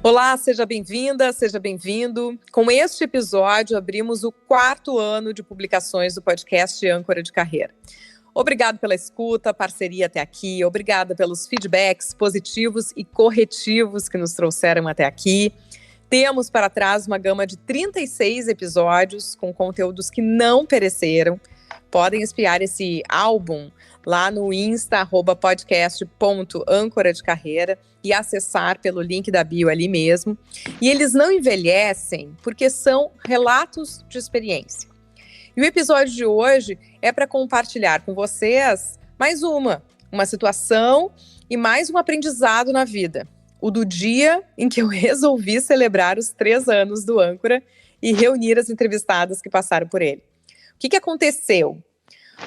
Olá, seja bem-vinda, seja bem-vindo. Com este episódio, abrimos o 4º ano de publicações do podcast Âncora de Carreira. Obrigado pela escuta, parceria até aqui, obrigada pelos feedbacks positivos e corretivos que nos trouxeram até aqui. Temos para trás uma gama de 36 episódios com conteúdos que não pereceram. Podem espiar esse álbum lá no Insta, @podcast.âncora de carreira e acessar pelo link da bio ali mesmo. E eles não envelhecem porque são relatos de experiência. E o episódio de hoje é para compartilhar com vocês mais uma situação e mais um aprendizado na vida. O do dia em que eu resolvi celebrar os 3 anos do Âncora e reunir as entrevistadas que passaram por ele. O que aconteceu?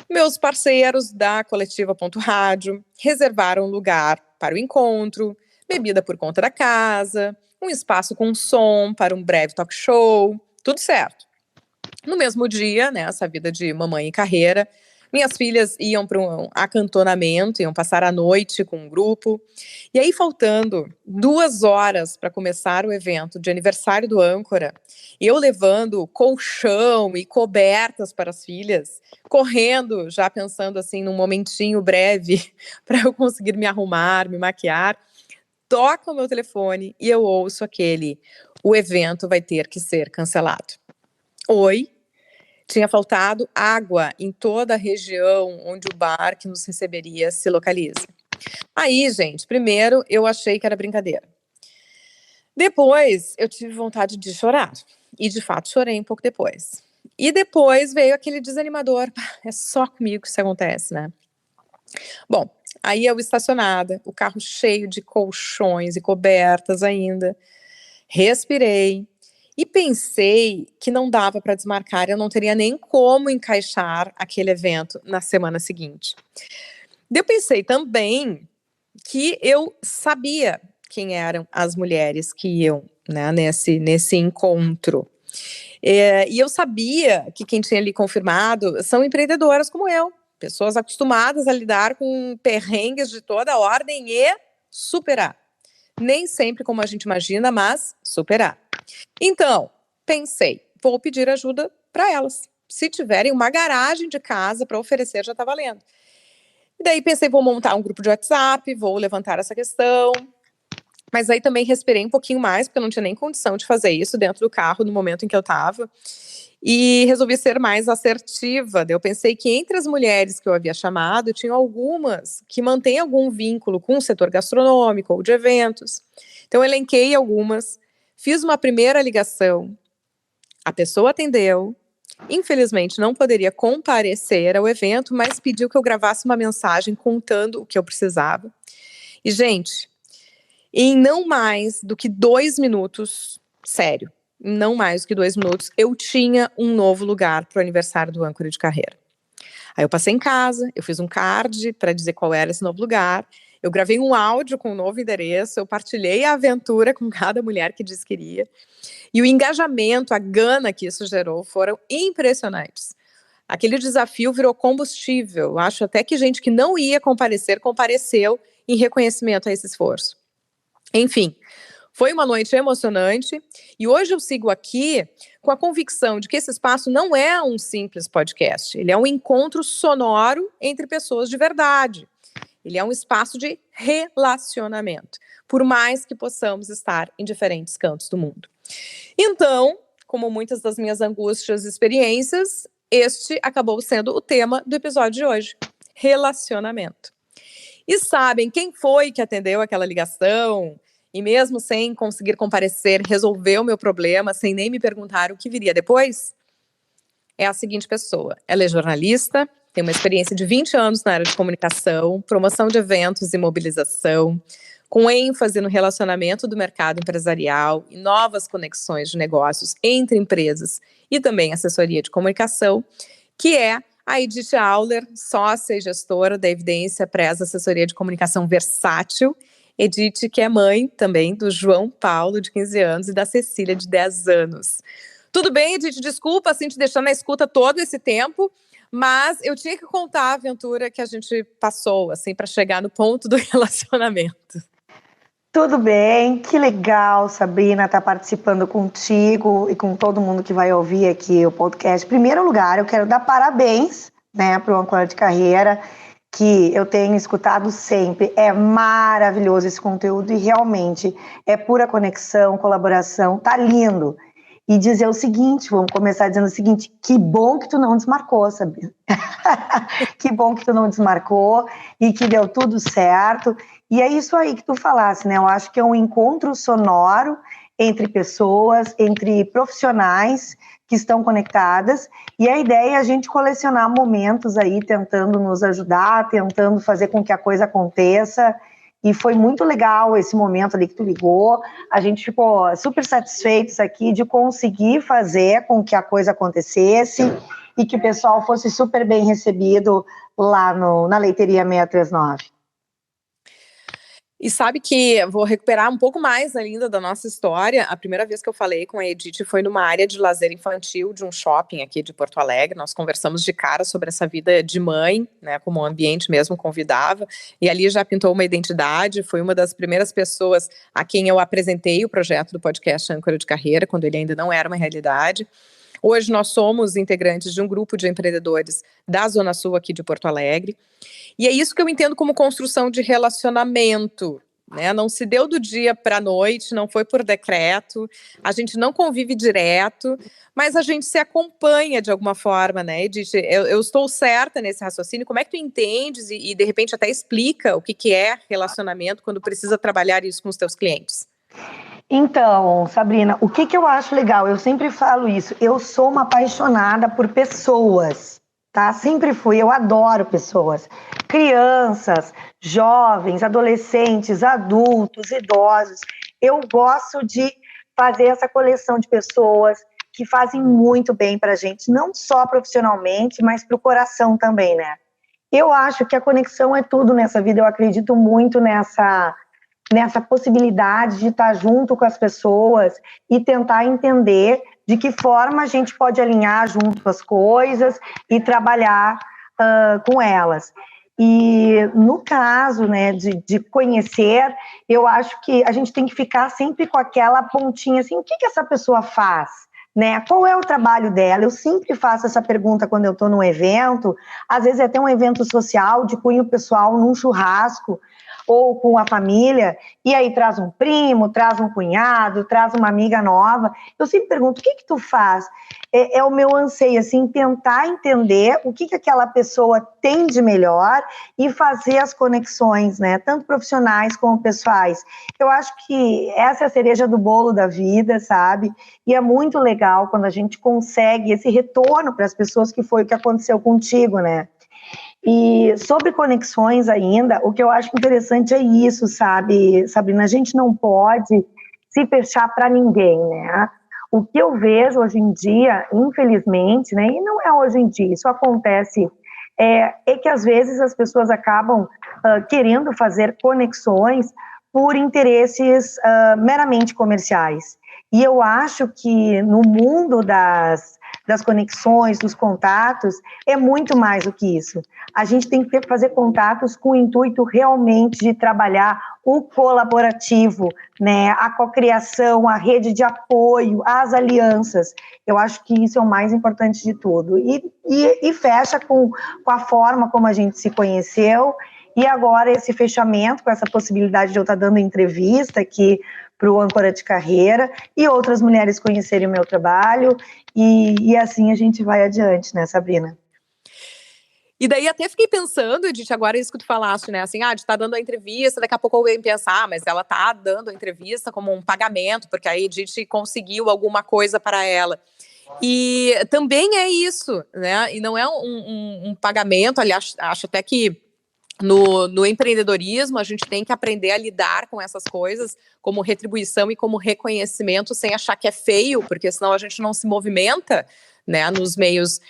Meus parceiros da Coletiva Rádio reservaram lugar para o encontro, bebida por conta da casa, um espaço com som para um breve talk show, tudo certo. No mesmo dia, essa vida de mamãe e carreira, minhas filhas iam para um acantonamento, iam passar a noite com um grupo. E aí, faltando 2 horas para começar o evento de aniversário do Âncora, eu levando colchão e cobertas para as filhas, correndo, já pensando assim num momentinho breve para eu conseguir me arrumar, me maquiar, toca o meu telefone e eu ouço o evento vai ter que ser cancelado. Oi. Tinha faltado água em toda a região onde o bar que nos receberia se localiza. Aí, gente, primeiro eu achei que era brincadeira. Depois eu tive vontade de chorar. E de fato chorei um pouco depois. E depois veio aquele desanimador. É só comigo que isso acontece, né? Bom, aí eu estacionada, o carro cheio de colchões e cobertas ainda. Respirei. E pensei que não dava para desmarcar, eu não teria nem como encaixar aquele evento na semana seguinte. Eu pensei também que eu sabia quem eram as mulheres que iam, nesse encontro. E eu sabia que quem tinha ali confirmado são empreendedoras como eu, pessoas acostumadas a lidar com perrengues de toda ordem e superar. Nem sempre como a gente imagina, mas superar. Então, pensei, vou pedir ajuda para elas. Se tiverem uma garagem de casa para oferecer, já está valendo. E daí pensei, vou montar um grupo de WhatsApp, vou levantar essa questão. Mas aí também respirei um pouquinho mais, porque eu não tinha nem condição de fazer isso dentro do carro no momento em que eu estava. E resolvi ser mais assertiva. Eu pensei que entre as mulheres que eu havia chamado, tinham algumas que mantêm algum vínculo com o setor gastronômico ou de eventos. Então, elenquei algumas. Fiz uma primeira ligação, a pessoa atendeu, infelizmente não poderia comparecer ao evento, mas pediu que eu gravasse uma mensagem contando o que eu precisava. E, gente, em não mais do que 2 minutos, sério, em não mais do que 2 minutos, eu tinha um novo lugar para o aniversário do Âncora de Carreira. Aí eu passei em casa, eu fiz um card para dizer qual era esse novo lugar, eu gravei um áudio com um novo endereço, eu partilhei a aventura com cada mulher que disse que iria. E o engajamento, a gana que isso gerou foram impressionantes. Aquele desafio virou combustível. Acho até que gente que não ia comparecer, compareceu em reconhecimento a esse esforço. Enfim, foi uma noite emocionante e hoje eu sigo aqui com a convicção de que esse espaço não é um simples podcast. Ele é um encontro sonoro entre pessoas de verdade. Ele é um espaço de relacionamento, por mais que possamos estar em diferentes cantos do mundo. Então, como muitas das minhas angústias e experiências, este acabou sendo o tema do episódio de hoje: relacionamento. E sabem quem foi que atendeu aquela ligação e mesmo sem conseguir comparecer, resolveu o meu problema sem nem me perguntar o que viria depois? É a seguinte pessoa. Ela é jornalista, tem uma experiência de 20 anos na área de comunicação, promoção de eventos e mobilização, com ênfase no relacionamento do mercado empresarial e novas conexões de negócios entre empresas e também assessoria de comunicação, que é a Edith Auler, sócia e gestora da Evidência Preza Assessoria de Comunicação Versátil. Edith, que é mãe também do João Paulo, de 15 anos, e da Cecília, de 10 anos. Tudo bem, Edith? Desculpa, assim, te deixando na escuta todo esse tempo, mas eu tinha que contar a aventura que a gente passou, assim, para chegar no ponto do relacionamento. Tudo bem, que legal, Sabrina, estar participando contigo e com todo mundo que vai ouvir aqui o podcast. Em primeiro lugar, eu quero dar parabéns, né, para o Âncora de Carreira, que eu tenho escutado sempre. É maravilhoso esse conteúdo e realmente é pura conexão, colaboração, tá lindo. E dizer o seguinte, vamos começar dizendo o seguinte, que bom que tu não desmarcou, Sabrina. Que bom que tu não desmarcou e que deu tudo certo. E é isso aí que tu falasse, né? Eu acho que é um encontro sonoro entre pessoas, entre profissionais que estão conectadas, e a ideia é a gente colecionar momentos aí, tentando nos ajudar, tentando fazer com que a coisa aconteça, e foi muito legal esse momento ali que tu ligou, a gente ficou super satisfeitos aqui de conseguir fazer com que a coisa acontecesse, e que o pessoal fosse super bem recebido lá na Leiteria 639. E sabe que vou recuperar um pouco mais ainda da nossa história. A primeira vez que eu falei com a Edith foi numa área de lazer infantil de um shopping aqui de Porto Alegre. Nós conversamos de cara sobre essa vida de mãe, né, como o ambiente mesmo convidava. E ali já pintou uma identidade. Foi uma das primeiras pessoas a quem eu apresentei o projeto do podcast Âncora de Carreira, quando ele ainda não era uma realidade. Hoje nós somos integrantes de um grupo de empreendedores da Zona Sul aqui de Porto Alegre. E é isso que eu entendo como construção de relacionamento, né? Não se deu do dia para a noite, não foi por decreto, a gente não convive direto, mas a gente se acompanha de alguma forma, né, Edith? Eu estou certa nesse raciocínio. Como é que tu entendes e de repente até explica o que é relacionamento quando precisa trabalhar isso com os teus clientes? Então, Sabrina, o que eu acho legal? Eu sempre falo isso, eu sou uma apaixonada por pessoas, tá? Sempre fui, eu adoro pessoas. Crianças, jovens, adolescentes, adultos, idosos. Eu gosto de fazer essa coleção de pessoas que fazem muito bem pra gente, não só profissionalmente, mas pro coração também, né? Eu acho que a conexão é tudo nessa vida, eu acredito muito nessa possibilidade de estar junto com as pessoas e tentar entender de que forma a gente pode alinhar junto as coisas e trabalhar com elas. E no caso, né, de conhecer, eu acho que a gente tem que ficar sempre com aquela pontinha assim, o que essa pessoa faz? Né? Qual é o trabalho dela? Eu sempre faço essa pergunta quando eu estou num evento, às vezes é até um evento social de cunho pessoal, num churrasco, ou com a família, e aí traz um primo, traz um cunhado, traz uma amiga nova. Eu sempre pergunto, o que tu faz? É o meu anseio, assim, tentar entender o que aquela pessoa tem de melhor e fazer as conexões, né, tanto profissionais como pessoais. Eu acho que essa é a cereja do bolo da vida, sabe? E é muito legal quando a gente consegue esse retorno para as pessoas, que foi o que aconteceu contigo, né? E sobre conexões ainda, o que eu acho interessante é isso, sabe, Sabrina? A gente não pode se fechar para ninguém, né? O que eu vejo hoje em dia, infelizmente, né, e não é hoje em dia, isso acontece, é que às vezes as pessoas acabam querendo fazer conexões por interesses meramente comerciais. E eu acho que no mundo das conexões, dos contatos, é muito mais do que isso. A gente tem que fazer contatos com o intuito realmente de trabalhar o colaborativo, né, a cocriação, a rede de apoio, as alianças. Eu acho que isso é o mais importante de tudo. E fecha com a forma como a gente se conheceu, e agora esse fechamento com essa possibilidade de eu estar dando entrevista aqui para o Âncora de Carreira e outras mulheres conhecerem o meu trabalho, e assim a gente vai adiante, né, Sabrina? E daí até fiquei pensando, Edith, agora isso que tu falaste, né, assim, de estar dando a entrevista, daqui a pouco alguém pensar, mas ela tá dando a entrevista como um pagamento, porque a Edith conseguiu alguma coisa para ela. E também é isso, né, e não é um pagamento, aliás, acho até que no empreendedorismo, a gente tem que aprender a lidar com essas coisas como retribuição e como reconhecimento, sem achar que é feio, porque senão a gente não se movimenta, né, nos meios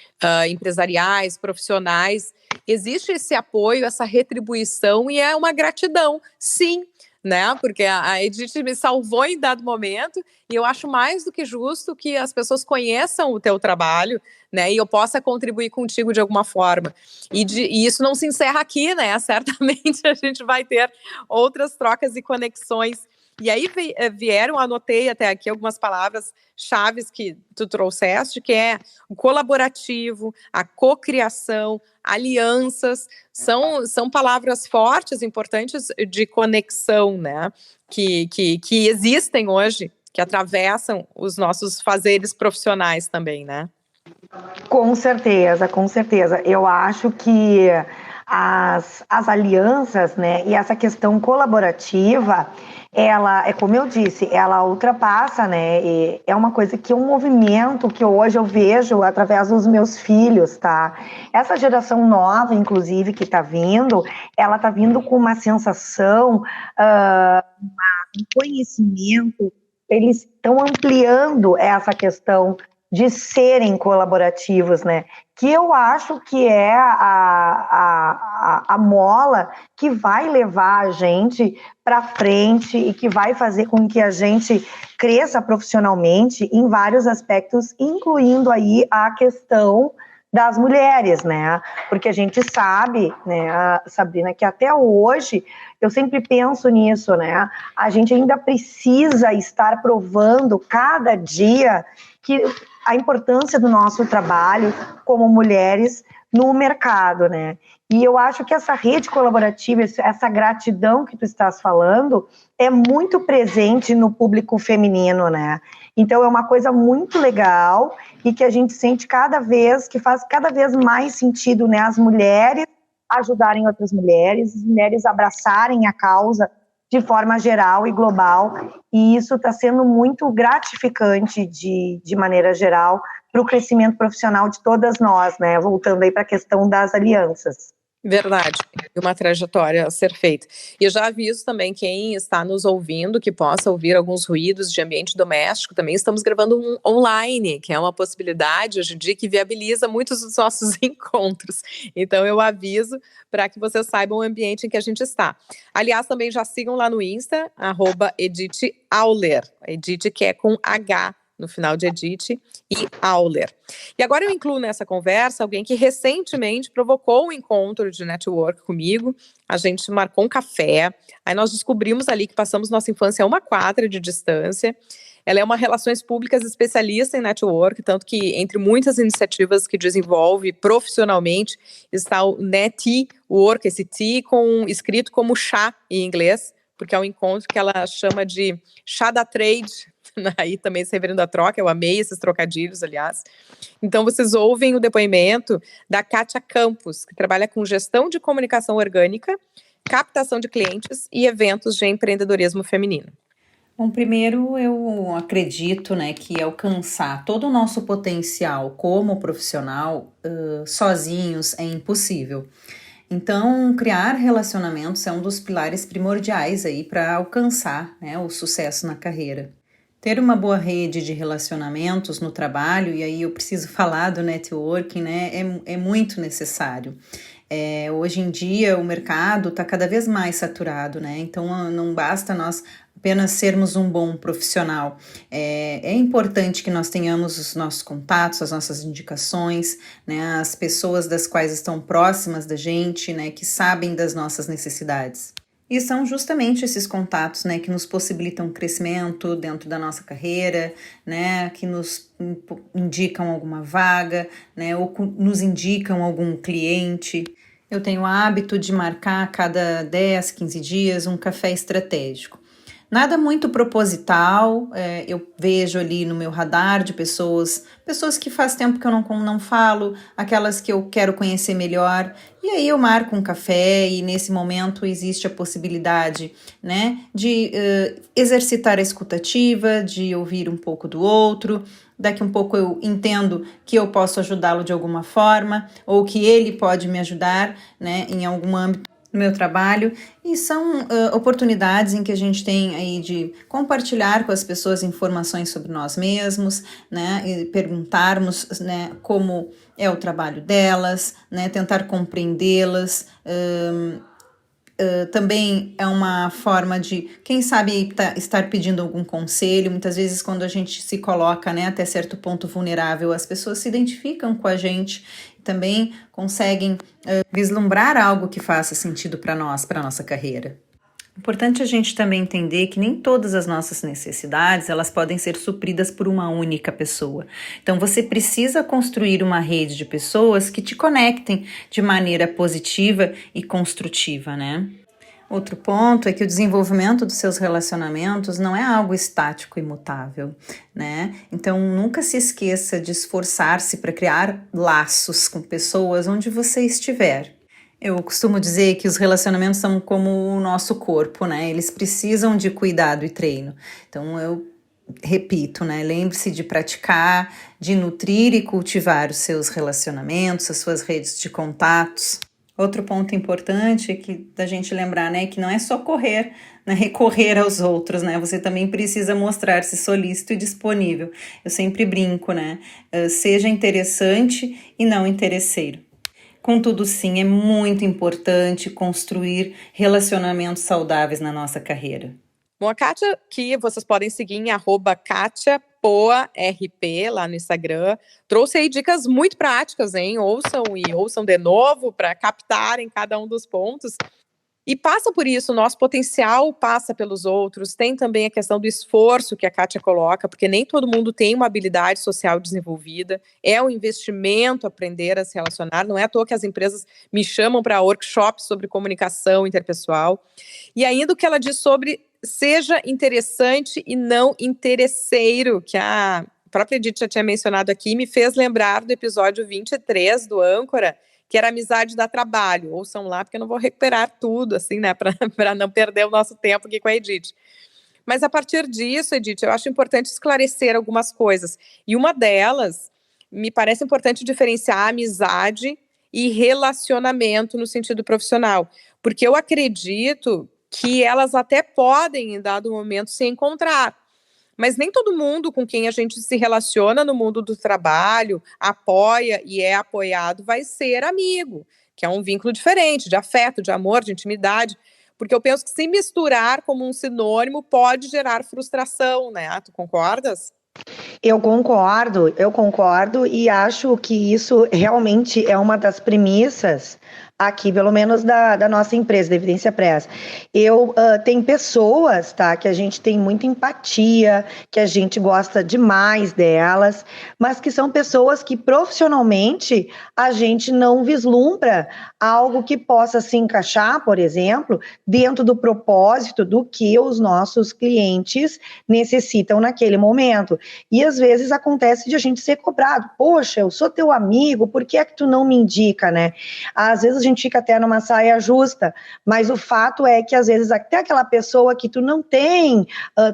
empresariais, profissionais. Existe esse apoio, essa retribuição, e é uma gratidão, sim, né, porque a Edith me salvou em dado momento, e eu acho mais do que justo que as pessoas conheçam o teu trabalho, né, e eu possa contribuir contigo de alguma forma. E isso não se encerra aqui, né? Certamente a gente vai ter outras trocas e conexões E aí vieram, anotei até aqui algumas palavras chaves que tu trouxeste, que é o colaborativo, a cocriação, alianças, são palavras fortes, importantes de conexão, né? Que existem hoje, que atravessam os nossos fazeres profissionais também, né? Com certeza, com certeza. Eu acho que as alianças, né, e essa questão colaborativa, ela, é como eu disse, ela ultrapassa, né, e é uma coisa que um movimento que hoje eu vejo através dos meus filhos, tá? Essa geração nova, inclusive, que tá vindo, ela tá vindo com uma sensação, um conhecimento, eles estão ampliando essa questão de serem colaborativos, né? Que eu acho que é a mola que vai levar a gente para frente e que vai fazer com que a gente cresça profissionalmente em vários aspectos, incluindo aí a questão das mulheres, né? Porque a gente sabe, né, Sabrina, que até hoje eu sempre penso nisso, né? A gente ainda precisa estar provando cada dia que a importância do nosso trabalho como mulheres no mercado, né? E eu acho que essa rede colaborativa, essa gratidão que tu estás falando, é muito presente no público feminino, né? Então é uma coisa muito legal e que a gente sente cada vez, que faz cada vez mais sentido, né? As mulheres ajudarem outras mulheres, as mulheres abraçarem a causa de forma geral e global, e isso está sendo muito gratificante de maneira geral para o crescimento profissional de todas nós, né? Voltando aí para a questão das alianças. Verdade, uma trajetória a ser feita. E eu já aviso também quem está nos ouvindo que possa ouvir alguns ruídos de ambiente doméstico. Também estamos gravando um online, que é uma possibilidade hoje em dia que viabiliza muitos dos nossos encontros. Então eu aviso para que vocês saibam o ambiente em que a gente está. Aliás, também já sigam lá no Insta, @EdithAuler, Edith que é com H no final de Edith e Auler. E agora eu incluo nessa conversa alguém que recentemente provocou um encontro de network comigo. A gente marcou um café, aí nós descobrimos ali que passamos nossa infância a uma quadra de distância. Ela é uma relações públicas especialista em network, tanto que entre muitas iniciativas que desenvolve profissionalmente está o Network, esse T escrito como chá em inglês, porque é um encontro que ela chama de chá da trade, aí também se referindo à troca, eu amei esses trocadilhos, aliás. Então vocês ouvem o depoimento da Kátia Campos, que trabalha com gestão de comunicação orgânica, captação de clientes e eventos de empreendedorismo feminino. Bom, primeiro eu acredito, né, que alcançar todo o nosso potencial como profissional sozinhos é impossível. Então, criar relacionamentos é um dos pilares primordiais aí para alcançar, né, o sucesso na carreira. Ter uma boa rede de relacionamentos no trabalho, e aí eu preciso falar do networking, né, é muito necessário. Hoje em dia o mercado está cada vez mais saturado, né? Então não basta nós apenas sermos um bom profissional. É importante que nós tenhamos os nossos contatos, as nossas indicações, né? As pessoas das quais estão próximas da gente, né? Que sabem das nossas necessidades. E são justamente esses contatos, né, que nos possibilitam crescimento dentro da nossa carreira, né, que nos indicam alguma vaga, né, ou nos indicam algum cliente. Eu tenho o hábito de marcar a cada 10, 15 dias um café estratégico. Nada muito proposital, eu vejo ali no meu radar de pessoas que faz tempo que eu não falo, aquelas que eu quero conhecer melhor, e aí eu marco um café e nesse momento existe a possibilidade, né, de exercitar a escutativa, de ouvir um pouco do outro. Daqui um pouco eu entendo que eu posso ajudá-lo de alguma forma, ou que ele pode me ajudar, né, em algum âmbito no meu trabalho, e são oportunidades em que a gente tem aí de compartilhar com as pessoas informações sobre nós mesmos, né, e perguntarmos, né, como é o trabalho delas, né, tentar compreendê-las. Também é uma forma de, quem sabe, estar pedindo algum conselho. Muitas vezes quando a gente se coloca, né, até certo ponto vulnerável, as pessoas se identificam com a gente e também conseguem vislumbrar algo que faça sentido para nós, para a nossa carreira. Importante a gente também entender que nem todas as nossas necessidades, elas podem ser supridas por uma única pessoa. Então você precisa construir uma rede de pessoas que te conectem de maneira positiva e construtiva, né? Outro ponto é que o desenvolvimento dos seus relacionamentos não é algo estático e imutável, né? Então nunca se esqueça de esforçar-se para criar laços com pessoas onde você estiver. Eu costumo dizer que os relacionamentos são como o nosso corpo, né? Eles precisam de cuidado e treino. Então eu repito, né? Lembre-se de praticar, de nutrir e cultivar os seus relacionamentos, as suas redes de contatos. Outro ponto importante é que da gente lembrar, né, que não é só correr, né, recorrer aos outros, né? Você também precisa mostrar-se solícito e disponível. Eu sempre brinco, né? Seja interessante e não interesseiro. Contudo, sim, é muito importante construir relacionamentos saudáveis na nossa carreira. Bom, a Kátia, que vocês podem seguir em @KátiaPoaRP lá no Instagram, trouxe aí dicas muito práticas, hein? Ouçam e ouçam de novo para captarem cada um dos pontos. E passa por isso, o nosso potencial passa pelos outros, tem também a questão do esforço que a Kátia coloca, porque nem todo mundo tem uma habilidade social desenvolvida, é um investimento aprender a se relacionar, não é à toa que as empresas me chamam para workshops sobre comunicação interpessoal. E ainda o que ela diz sobre seja interessante e não interesseiro, que a própria Edith já tinha mencionado aqui, me fez lembrar do episódio 23 do Âncora, que era amizade dá trabalho. Ouçam lá, porque eu não vou recuperar tudo, assim, né, para não perder o nosso tempo aqui com a Edith. Mas a partir disso, Edith, eu acho importante esclarecer algumas coisas. E uma delas, me parece importante diferenciar amizade e relacionamento no sentido profissional. Porque eu acredito que elas até podem, em dado momento, se encontrar. Mas nem todo mundo com quem a gente se relaciona no mundo do trabalho, apoia e é apoiado, vai ser amigo, que é um vínculo diferente, de afeto, de amor, de intimidade, porque eu penso que se misturar como um sinônimo pode gerar frustração, né? Tu concordas? Eu concordo e acho que isso realmente é uma das premissas aqui, pelo menos da nossa empresa, da Evidência Press. Tem pessoas, tá, que a gente tem muita empatia, que a gente gosta demais delas, mas que são pessoas que profissionalmente a gente não vislumbra algo que possa se encaixar, por exemplo, dentro do propósito do que os nossos clientes necessitam naquele momento. E às vezes acontece de a gente ser cobrado. Poxa, eu sou teu amigo, por que é que tu não me indica, né? Às vezes a gente fica até numa saia justa, mas o fato é que às vezes até aquela pessoa que tu não tem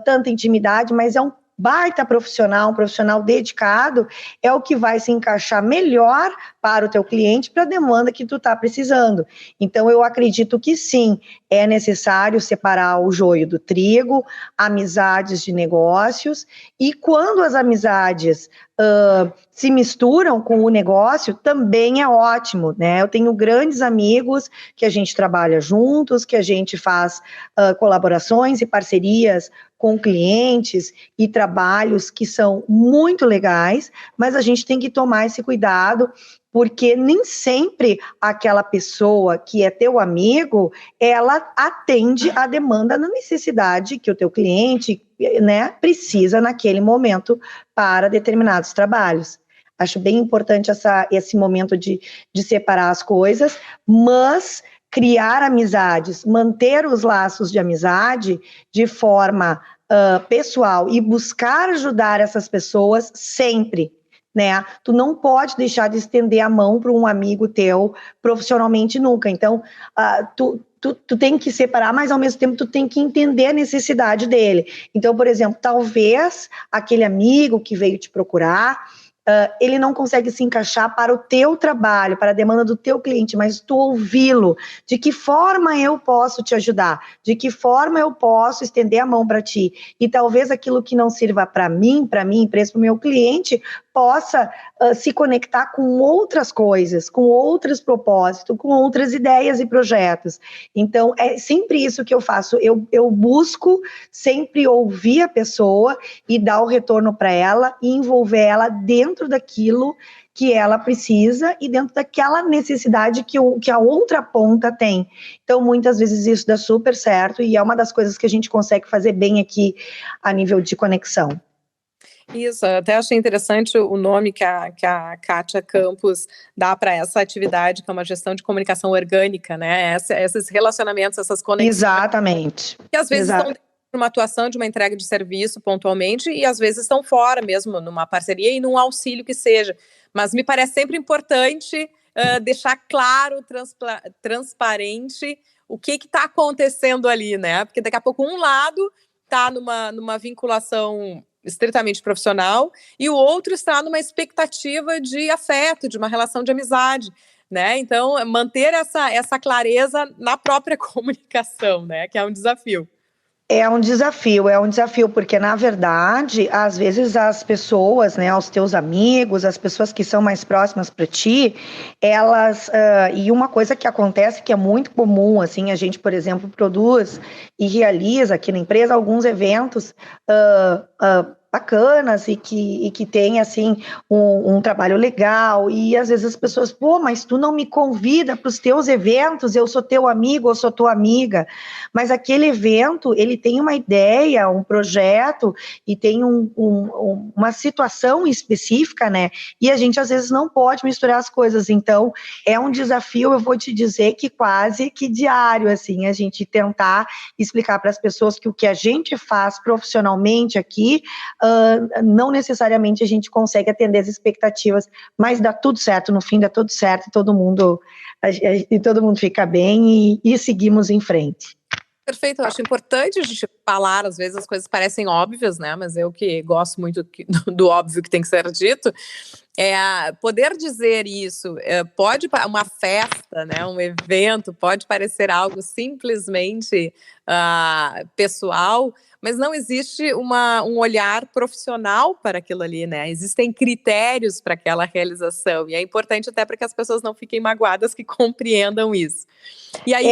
tanta intimidade, mas é um baita profissional, um profissional dedicado, é o que vai se encaixar melhor para o teu cliente, para a demanda que tu está precisando. Então, eu acredito que sim, é necessário separar o joio do trigo, amizades de negócios, e quando as amizades se misturam com o negócio, também é ótimo, né? Eu tenho grandes amigos que a gente trabalha juntos, que a gente faz colaborações e parcerias com clientes e trabalhos que são muito legais, mas a gente tem que tomar esse cuidado, porque nem sempre aquela pessoa que é teu amigo, ela atende a demanda na necessidade que o teu cliente, né, precisa naquele momento para determinados trabalhos. Acho bem importante esse momento de separar as coisas, mas criar amizades, manter os laços de amizade de forma pessoal e buscar ajudar essas pessoas sempre, né? Tu não pode deixar de estender a mão para um amigo teu profissionalmente nunca. Então, tu tem que separar, mas ao mesmo tempo tu tem que entender a necessidade dele. Então, por exemplo, talvez aquele amigo que veio te procurar, ele não consegue se encaixar para o teu trabalho, para a demanda do teu cliente, mas tu ouvi-lo, de que forma eu posso te ajudar, de que forma eu posso estender a mão para ti, e talvez aquilo que não sirva para mim, empresa, para o meu cliente, possa se conectar com outras coisas, com outros propósitos, com outras ideias e projetos. Então, é sempre isso que eu faço. Eu busco sempre ouvir a pessoa e dar o retorno para ela e envolver ela dentro daquilo que ela precisa e dentro daquela necessidade que a outra ponta tem. Então, muitas vezes isso dá super certo e é uma das coisas que a gente consegue fazer bem aqui a nível de conexão. Isso, eu até achei interessante o nome que a Kátia Campos dá para essa atividade, que é uma gestão de comunicação orgânica, né? Esses relacionamentos, essas conexões. Exatamente. Que às vezes estão dentro de uma atuação, de uma entrega de serviço pontualmente, e às vezes estão fora mesmo, numa parceria e num auxílio que seja. Mas me parece sempre importante deixar claro, transparente o que está acontecendo ali, né? Porque daqui a pouco um lado está numa vinculação estritamente profissional e o outro está numa expectativa de afeto, de uma relação de amizade, né? Então, manter essa clareza na própria comunicação, né? Que é um desafio. É um desafio, porque na verdade, às vezes as pessoas, né, os teus amigos, as pessoas que são mais próximas para ti, elas, e uma coisa que acontece que é muito comum, assim, a gente, por exemplo, produz e realiza aqui na empresa alguns eventos bacanas e que tem, assim, um trabalho legal, e às vezes as pessoas, pô, mas tu não me convida para os teus eventos, eu sou teu amigo, eu sou tua amiga, mas aquele evento, ele tem uma ideia, um projeto, e tem uma situação específica, né, e a gente às vezes não pode misturar as coisas, então é um desafio, eu vou te dizer que quase que diário, assim, a gente tentar explicar para as pessoas que o que a gente faz profissionalmente aqui, não necessariamente a gente consegue atender as expectativas, mas dá tudo certo, no fim dá tudo certo, e todo mundo fica bem e seguimos em frente. Perfeito, eu acho importante a gente falar, às vezes as coisas parecem óbvias, né, mas eu que gosto muito do óbvio que tem que ser dito, poder dizer isso, pode, uma festa, né, um evento, pode parecer algo simplesmente pessoal, mas não existe um olhar profissional para aquilo ali, né? Existem critérios para aquela realização, e é importante até para que as pessoas não fiquem magoadas, que compreendam isso. E aí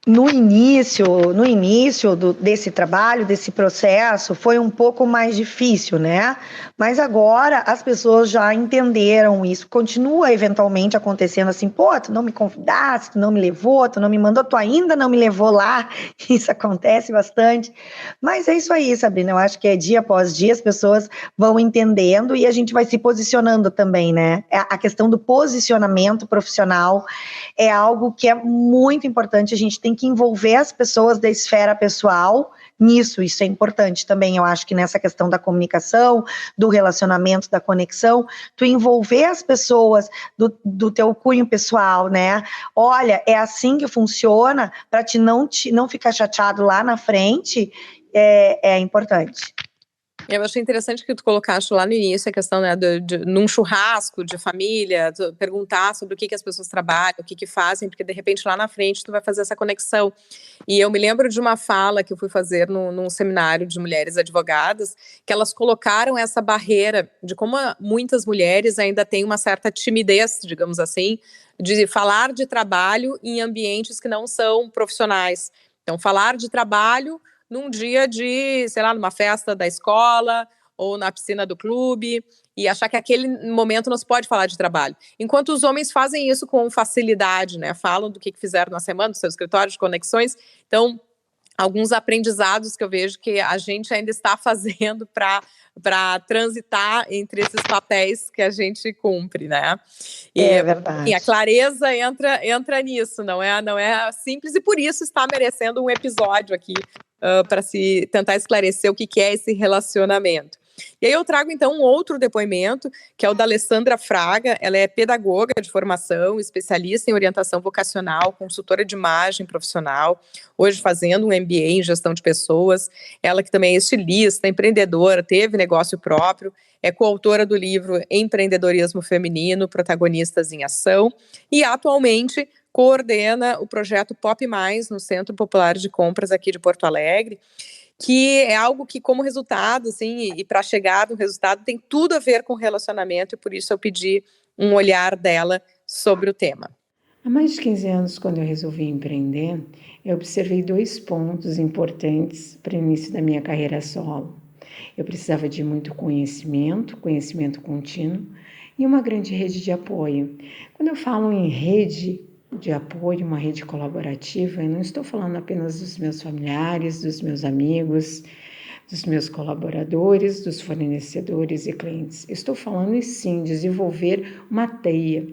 No início desse trabalho, desse processo, foi um pouco mais difícil, né? Mas agora as pessoas já entenderam isso. Continua eventualmente acontecendo assim, pô, tu não me convidaste, tu não me levou, tu não me mandou, tu ainda não me levou lá. Isso acontece bastante. Mas é isso aí, Sabrina. Eu acho que é dia após dia as pessoas vão entendendo e a gente vai se posicionando também, né? A questão do posicionamento profissional é algo que é muito importante. A gente tem que envolver as pessoas da esfera pessoal nisso, isso é importante também, eu acho que nessa questão da comunicação, do relacionamento, da conexão, tu envolver as pessoas do teu cunho pessoal, né? Olha, é assim que funciona, para não ficar chateado lá na frente, é importante. Eu achei interessante que tu colocaste lá no início a questão, né, num churrasco de família, perguntar sobre o que as pessoas trabalham, o que fazem, porque de repente lá na frente tu vai fazer essa conexão. E eu me lembro de uma fala que eu fui fazer num seminário de mulheres advogadas, que elas colocaram essa barreira de como muitas mulheres ainda têm uma certa timidez, digamos assim, de falar de trabalho em ambientes que não são profissionais. Então, falar de trabalho num dia de, sei lá, numa festa da escola ou na piscina do clube, e achar que aquele momento não se pode falar de trabalho. Enquanto os homens fazem isso com facilidade, né? Falam do que fizeram na semana, do seu escritório de conexões. Então, alguns aprendizados que eu vejo que a gente ainda está fazendo para transitar entre esses papéis que a gente cumpre, né? E, é verdade. E a clareza entra nisso, não é simples, e por isso está merecendo um episódio aqui para se tentar esclarecer o que é esse relacionamento. E aí eu trago então um outro depoimento, que é o da Alessandra Fraga. Ela é pedagoga de formação, especialista em orientação vocacional, consultora de imagem profissional, hoje fazendo um MBA em gestão de pessoas. Ela que também é estilista, empreendedora, teve negócio próprio, é coautora do livro Empreendedorismo Feminino, Protagonistas em Ação, e atualmente coordena o projeto Pop Mais no Centro Popular de Compras aqui de Porto Alegre, que é algo que, como resultado, assim, e para chegar no resultado, tem tudo a ver com relacionamento, e por isso eu pedi um olhar dela sobre o tema. Há mais de 15 anos, quando eu resolvi empreender, eu observei 2 pontos importantes para o início da minha carreira solo. Eu precisava de muito conhecimento contínuo e uma grande rede de apoio. Quando eu falo em rede de apoio, uma rede colaborativa, eu não estou falando apenas dos meus familiares, dos meus amigos, dos meus colaboradores, dos fornecedores e clientes. Estou falando, sim, desenvolver uma teia,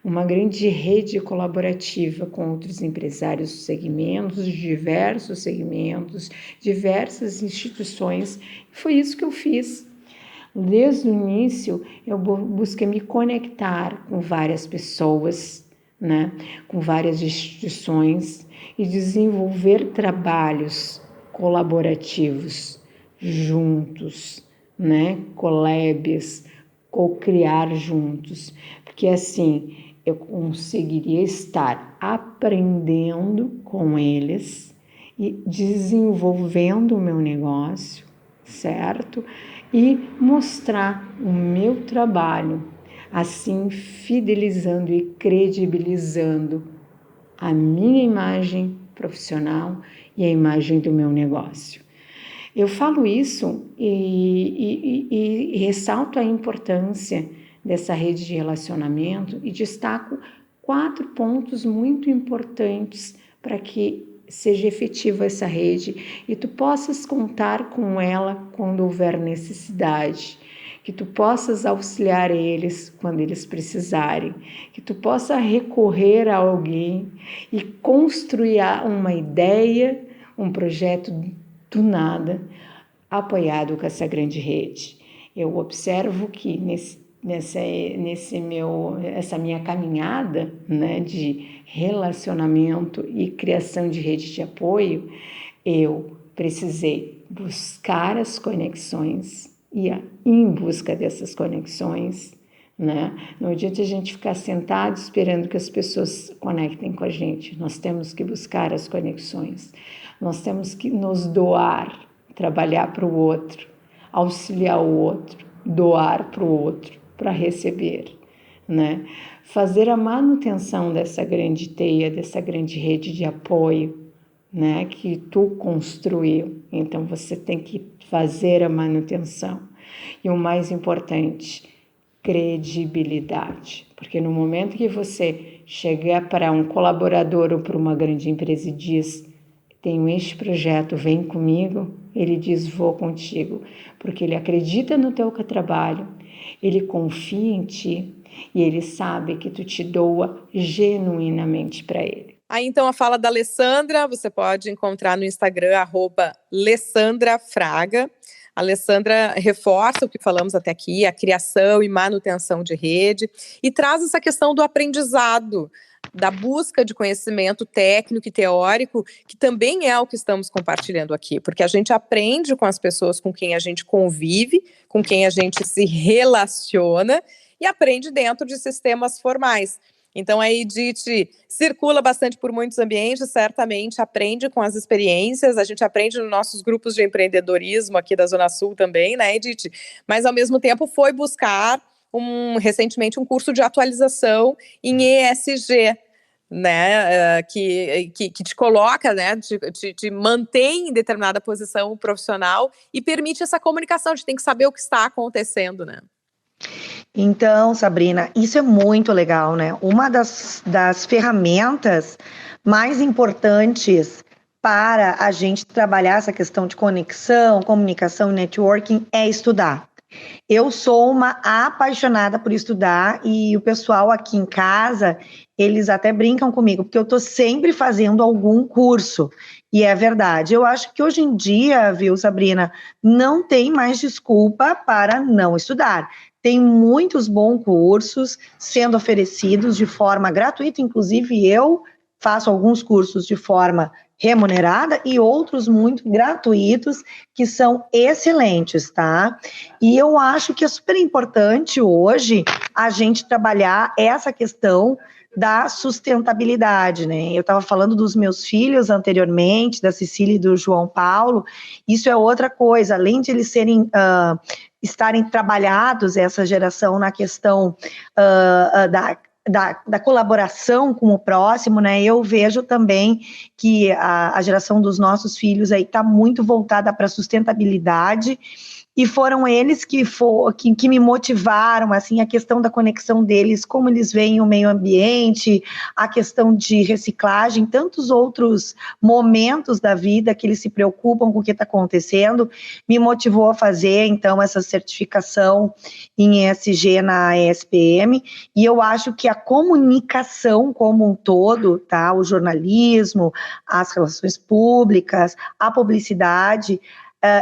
uma grande rede colaborativa com outros empresários dos segmentos, diversos segmentos, diversas instituições. Foi isso que eu fiz. Desde o início, eu busquei me conectar com várias pessoas, né, com várias instituições e desenvolver trabalhos colaborativos juntos, né, collabs, co-criar juntos, porque assim eu conseguiria estar aprendendo com eles e desenvolvendo o meu negócio, certo? E mostrar o meu trabalho, assim fidelizando e credibilizando a minha imagem profissional e a imagem do meu negócio. Eu falo isso e ressalto a importância dessa rede de relacionamento e destaco 4 pontos muito importantes para que seja efetiva essa rede e tu possas contar com ela quando houver necessidade, que tu possas auxiliar eles quando eles precisarem, que tu possa recorrer a alguém e construir uma ideia, um projeto do nada, apoiado com essa grande rede. Eu observo que essa minha caminhada, né, de relacionamento e criação de rede de apoio, eu precisei buscar as conexões e em busca dessas conexões, né? Não adianta a gente ficar sentado esperando que as pessoas conectem com a gente. Nós temos que buscar as conexões. Nós temos que nos doar, trabalhar para o outro, auxiliar o outro, doar para o outro, para receber, né? Fazer a manutenção dessa grande teia, dessa grande rede de apoio, né, que tu construiu. Então você tem que fazer a manutenção. E o mais importante, credibilidade, porque no momento que você chegar para um colaborador ou para uma grande empresa e diz: tenho este projeto, vem comigo, ele diz: vou contigo, porque ele acredita no teu trabalho, ele confia em ti e ele sabe que tu te doa genuinamente para ele. Aí então a fala da Alessandra, você pode encontrar no Instagram, @AlessandraFraga. A Alessandra reforça o que falamos até aqui, a criação e manutenção de rede, e traz essa questão do aprendizado, da busca de conhecimento técnico e teórico, que também é o que estamos compartilhando aqui, porque a gente aprende com as pessoas com quem a gente convive, com quem a gente se relaciona, e aprende dentro de sistemas formais. Então a Edith circula bastante por muitos ambientes, certamente aprende com as experiências, a gente aprende nos nossos grupos de empreendedorismo aqui da Zona Sul também, né, Edith? Mas ao mesmo tempo foi buscar recentemente um curso de atualização em ESG, né, que te coloca, né, te mantém em determinada posição profissional e permite essa comunicação, a gente tem que saber o que está acontecendo, né? Então, Sabrina, isso é muito legal, né? Uma das ferramentas mais importantes para a gente trabalhar essa questão de conexão, comunicação e networking é estudar. Eu sou uma apaixonada por estudar e o pessoal aqui em casa, eles até brincam comigo, porque eu estou sempre fazendo algum curso. E é verdade. Eu acho que hoje em dia, viu, Sabrina, não tem mais desculpa para não estudar. Tem muitos bons cursos sendo oferecidos de forma gratuita, inclusive eu faço alguns cursos de forma remunerada e outros muito gratuitos, que são excelentes, tá? E eu acho que é super importante hoje a gente trabalhar essa questão da sustentabilidade, né? Eu estava falando dos meus filhos anteriormente, da Cecília e do João Paulo. Isso é outra coisa, além de eles estarem trabalhados, essa geração, na questão da colaboração com o próximo, né? Eu vejo também que a geração dos nossos filhos aí está muito voltada para a sustentabilidade, e foram eles que me motivaram, assim, a questão da conexão deles, como eles veem o meio ambiente, a questão de reciclagem, tantos outros momentos da vida que eles se preocupam com o que está acontecendo, me motivou a fazer, então, essa certificação em ESG na ESPM, e eu acho que a comunicação como um todo, tá, o jornalismo, as relações públicas, a publicidade,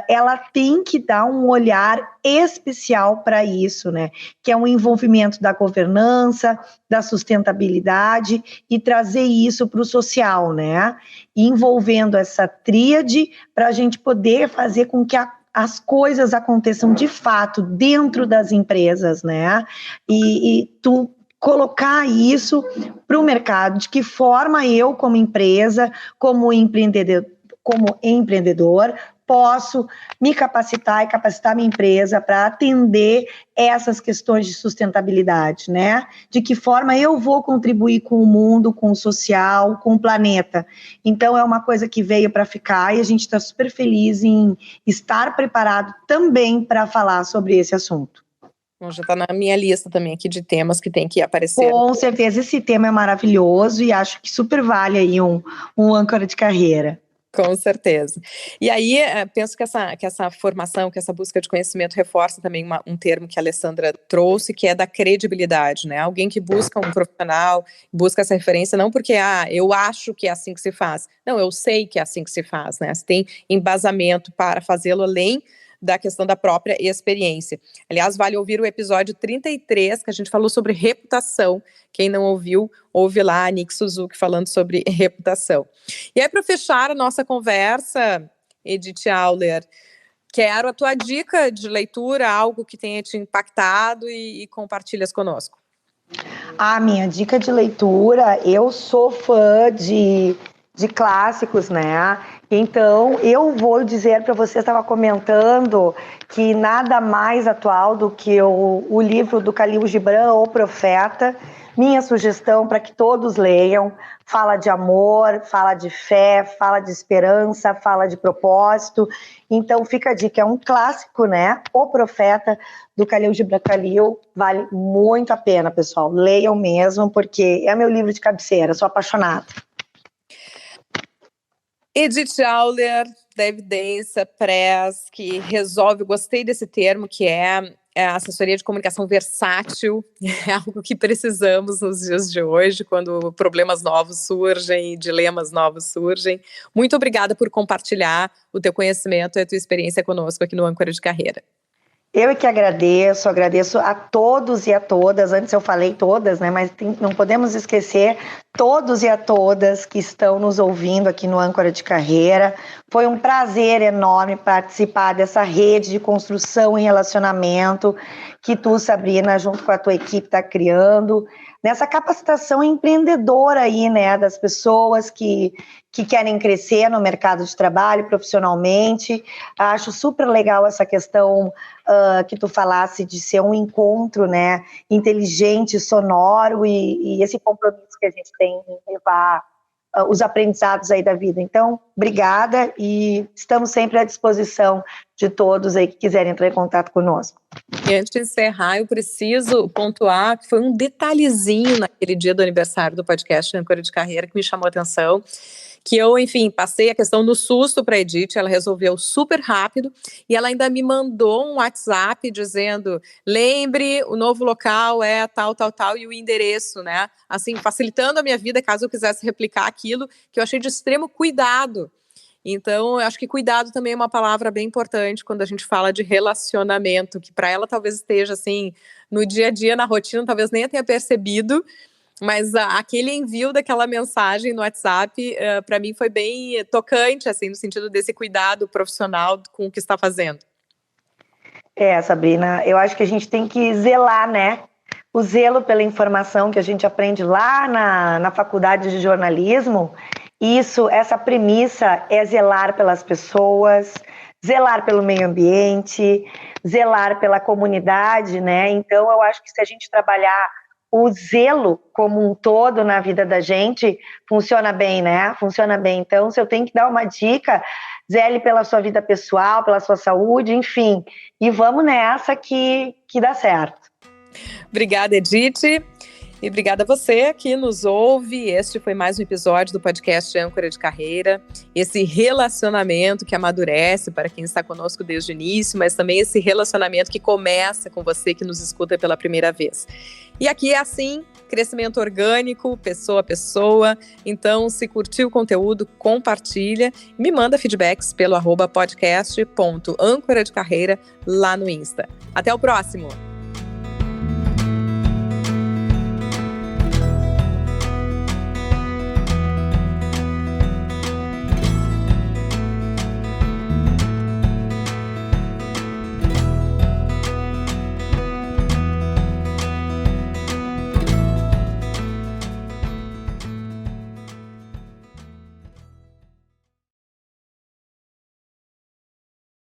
ela tem que dar um olhar especial para isso, né? Que é um envolvimento da governança, da sustentabilidade e trazer isso para o social, né? Envolvendo essa tríade para a gente poder fazer com que as coisas aconteçam de fato dentro das empresas, né? E tu colocar isso para o mercado, de que forma eu, como empresa, como empreendedor, posso me capacitar e capacitar minha empresa para atender essas questões de sustentabilidade, né? De que forma eu vou contribuir com o mundo, com o social, com o planeta. Então, é uma coisa que veio para ficar e a gente está super feliz em estar preparado também para falar sobre esse assunto. Bom, já está na minha lista também aqui de temas que tem que aparecer. Com certeza, esse tema é maravilhoso e acho que super vale aí um âncora de carreira. Com certeza. E aí, penso que essa formação, que essa busca de conhecimento reforça também um termo que a Alessandra trouxe, que é da credibilidade, né? Alguém que busca um profissional, busca essa referência, não porque, eu acho que é assim que se faz. Não, eu sei que é assim que se faz, né? Você tem embasamento para fazê-lo além da questão da própria experiência. Aliás, vale ouvir o episódio 33, que a gente falou sobre reputação. Quem não ouviu, ouve lá a Nick Suzuki falando sobre reputação. E aí, para fechar a nossa conversa, Edith Auler, quero a tua dica de leitura, algo que tenha te impactado e compartilhas conosco. A minha dica de leitura, eu sou fã de clássicos, né? Então, eu vou dizer para você, estava comentando, que nada mais atual do que o livro do Khalil Gibran, O Profeta. Minha sugestão para que todos leiam. Fala de amor, fala de fé, fala de esperança, fala de propósito. Então, fica a dica, é um clássico, né? O Profeta, do Khalil Gibran. Vale muito a pena, pessoal. Leiam mesmo, porque é meu livro de cabeceira, sou apaixonada. Edith Auler, da Evidência Press, que resolve, gostei desse termo, que é a assessoria de comunicação versátil, é algo que precisamos nos dias de hoje, quando problemas novos surgem, dilemas novos surgem. Muito obrigada por compartilhar o teu conhecimento e a tua experiência conosco aqui no Âncora de Carreira. Eu que agradeço a todos e a todas, antes eu falei todas, né, mas não podemos esquecer todos e a todas que estão nos ouvindo aqui no Âncora de Carreira. Foi um prazer enorme participar dessa rede de construção e relacionamento que tu, Sabrina, junto com a tua equipe, está criando, nessa capacitação empreendedora aí, né, das pessoas que querem crescer no mercado de trabalho profissionalmente. Acho super legal essa questão que tu falasse de ser um encontro, né, inteligente, sonoro e esse compromisso que a gente tem em levar os aprendizados aí da vida. Então, obrigada e estamos sempre à disposição de todos aí que quiserem entrar em contato conosco. E antes de encerrar, eu preciso pontuar que foi um detalhezinho naquele dia do aniversário do podcast Âncora de Carreira que me chamou a atenção, que eu, enfim, passei a questão no susto para a Edith, ela resolveu super rápido, e ela ainda me mandou um WhatsApp dizendo, lembre, o novo local é tal, e o endereço, né, assim, facilitando a minha vida, caso eu quisesse replicar aquilo, que eu achei de extremo cuidado. Então, eu acho que cuidado também é uma palavra bem importante quando a gente fala de relacionamento, que para ela talvez esteja, assim, no dia a dia, na rotina, talvez nem a tenha percebido, Mas aquele envio daquela mensagem no WhatsApp, para mim foi bem tocante, assim, no sentido desse cuidado profissional com o que está fazendo. Sabrina, eu acho que a gente tem que zelar, né? O zelo pela informação que a gente aprende lá na faculdade de jornalismo, essa premissa é zelar pelas pessoas, zelar pelo meio ambiente, zelar pela comunidade, né? Então, eu acho que se a gente trabalhar o zelo como um todo na vida da gente, funciona bem, né? Funciona bem. Então, se eu tenho que dar uma dica, zele pela sua vida pessoal, pela sua saúde, enfim. E vamos nessa que dá certo. Obrigada, Edith. E obrigada a você que nos ouve. Este foi mais um episódio do podcast Âncora de Carreira. Esse relacionamento que amadurece para quem está conosco desde o início, mas também esse relacionamento que começa com você que nos escuta pela primeira vez. E aqui é assim, crescimento orgânico, pessoa a pessoa. Então, se curtiu o conteúdo, compartilha. Me manda feedbacks pelo @podcast.âncora de carreira lá no Insta. Até o próximo!